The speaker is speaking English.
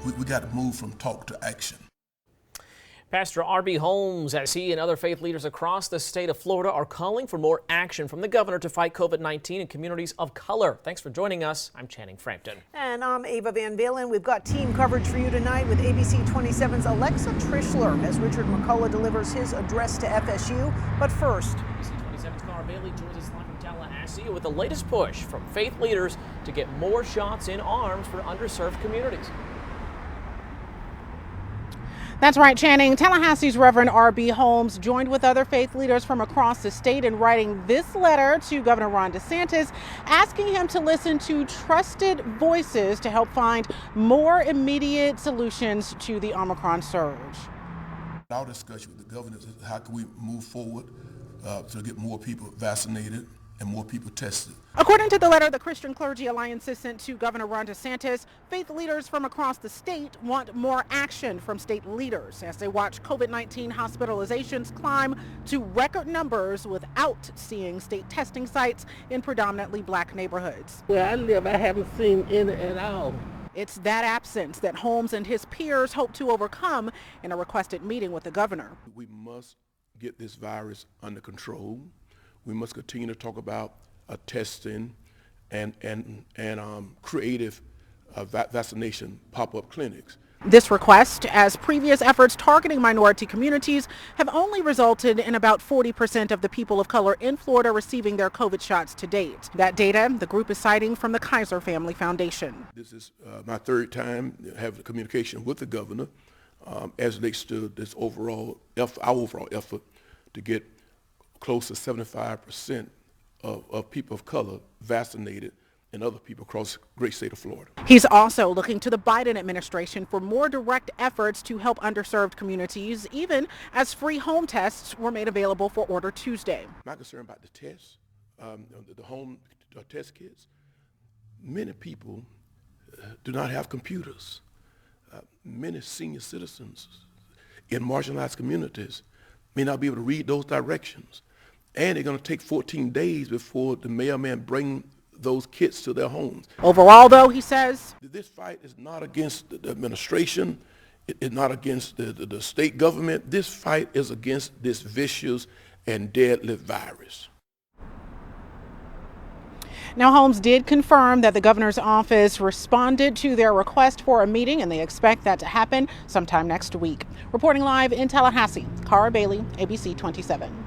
We got to move from talk to action. Pastor R.B. Holmes, as he and other faith leaders across the state of Florida are calling for more action from the governor to fight COVID-19 in communities of color. Thanks for joining us. I'm Channing Frampton. And I'm Ava Van Valen. We've got team coverage for you tonight with ABC 27's Alexa Trishler as Richard McCullough delivers his address to FSU. But first, ABC 27's Cara Bailey joins us live from Tallahassee with the latest push from faith leaders to get more shots in arms for underserved communities. That's right, Channing. Tallahassee's Reverend R.B. Holmes joined with other faith leaders from across the state in writing this letter to Governor Ron DeSantis, asking him to listen to trusted voices to help find more immediate solutions to the Omicron surge. Our discussion with the governor is how can we move forward to get more people vaccinated and more people tested. According to the letter the Christian Clergy Alliance has sent to Governor Ron DeSantis, faith leaders from across the state want more action from state leaders as they watch COVID-19 hospitalizations climb to record numbers without seeing state testing sites in predominantly black neighborhoods. Where I live, I haven't seen any at all. It's that absence that Holmes and his peers hope to overcome in a requested meeting with the governor. We must get this virus under control. We must continue to talk about testing and creative vaccination pop-up clinics. This request, as previous efforts targeting minority communities, have only resulted in about 40% of the people of color in Florida receiving their COVID shots to date. That data the group is citing from the Kaiser Family Foundation. This is my third time having communication with the governor as relates to this our overall effort to get close to 75% of people of color vaccinated and other people across the great state of Florida. He's also looking to the Biden administration for more direct efforts to help underserved communities, even as free home tests were made available for order Tuesday. My concern about the tests, the home test kits, many people do not have computers. Many senior citizens in marginalized communities may not be able to read those directions. And they're going to take 14 days before the mailman bring those kits to their homes. Overall, though, he says, this fight is not against the administration. It's not against the state government. This fight is against this vicious and deadly virus. Now, Holmes did confirm that the governor's office responded to their request for a meeting, and they expect that to happen sometime next week. Reporting live in Tallahassee, Cara Bailey, ABC 27.